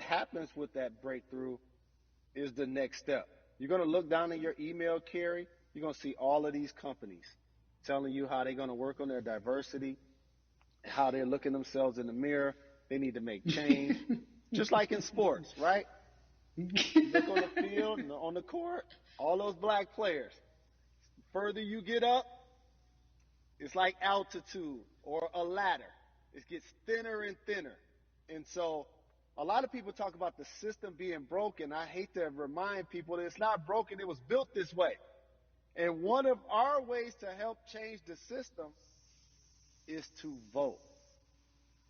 happens with that breakthrough is the next step. You're going to look down in your email, Carrie. You're going to see all of these companies telling you how they're going to work on their diversity, how they're looking themselves in the mirror. They need to make change, just like in sports, right? You look on the field and on the court, all those black players. The further you get up, it's like altitude or a ladder. It gets thinner and thinner. And so a lot of people talk about the system being broken. I hate to remind people that it's not broken. It was built this way. And one of our ways to help change the system is to vote.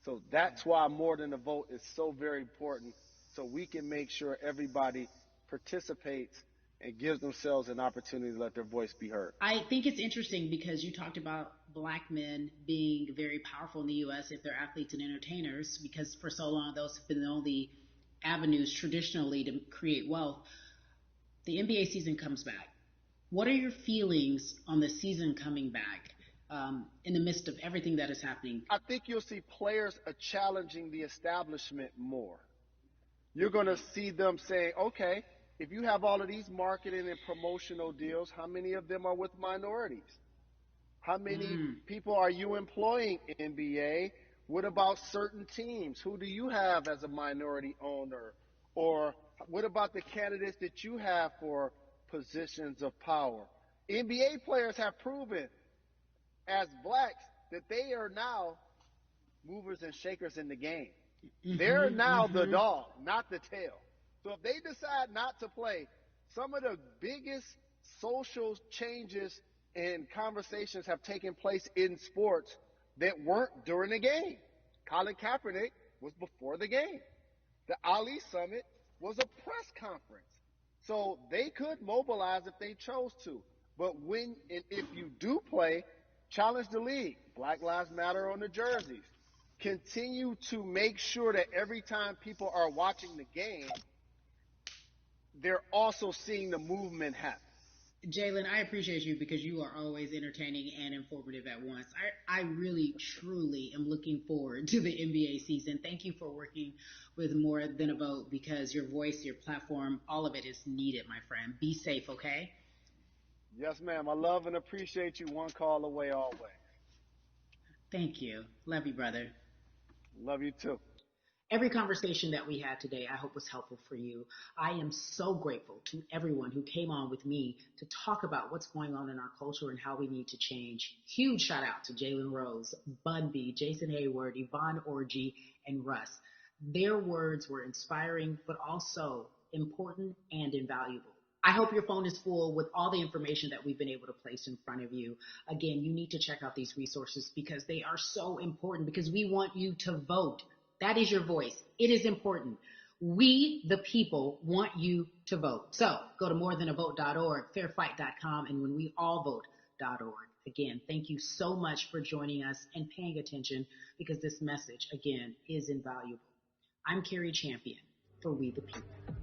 So that's why more than a vote is so very important, so we can make sure everybody participates and gives themselves an opportunity to let their voice be heard. I think it's interesting because you talked about black men being very powerful in the U.S. if they're athletes and entertainers, because for so long those have been the only avenues traditionally to create wealth. The NBA season comes back. What are your feelings on the season coming back in the midst of everything that is happening? I think you'll see players challenging the establishment more. You're going to see them saying, okay, if you have all of these marketing and promotional deals, how many of them are with minorities? How many people are you employing, NBA? What about certain teams? Who do you have as a minority owner? Or what about the candidates that you have for positions of power? NBA players have proven as blacks that they are now movers and shakers in the game. They're now the dog, not the tail. So if they decide not to play, some of the biggest social changes and conversations have taken place in sports that weren't during the game. Colin Kaepernick was before the game. The Ali Summit was a press conference. So they could mobilize if they chose to. But when and if you do play, challenge the league. Black Lives Matter on the jerseys. Continue to make sure that every time people are watching the game, they're also seeing the movement happen. Jalen, I appreciate you because you are always entertaining and informative at once. I really, truly am looking forward to the NBA season. Thank you for working with More Than a Vote because your voice, your platform, all of it is needed, my friend. Be safe, okay? Yes, ma'am. I love and appreciate you. One call away always. Thank you. Love you, brother. Love you too. Every conversation that we had today, I hope was helpful for you. I am so grateful to everyone who came on with me to talk about what's going on in our culture and how we need to change. Huge shout out to Jalen Rose, Bun B, Jason Hayward, Yvonne Orgy, and Russ. Their words were inspiring, but also important and invaluable. I hope your phone is full with all the information that we've been able to place in front of you. Again, you need to check out these resources because they are so important because we want you to vote. That is your voice. It is important. We, the people, want you to vote. So go to morethanavote.org, fairfight.com, and whenweallvote.org. Again, thank you so much for joining us and paying attention because this message, again, is invaluable. I'm Carrie Champion for We the People.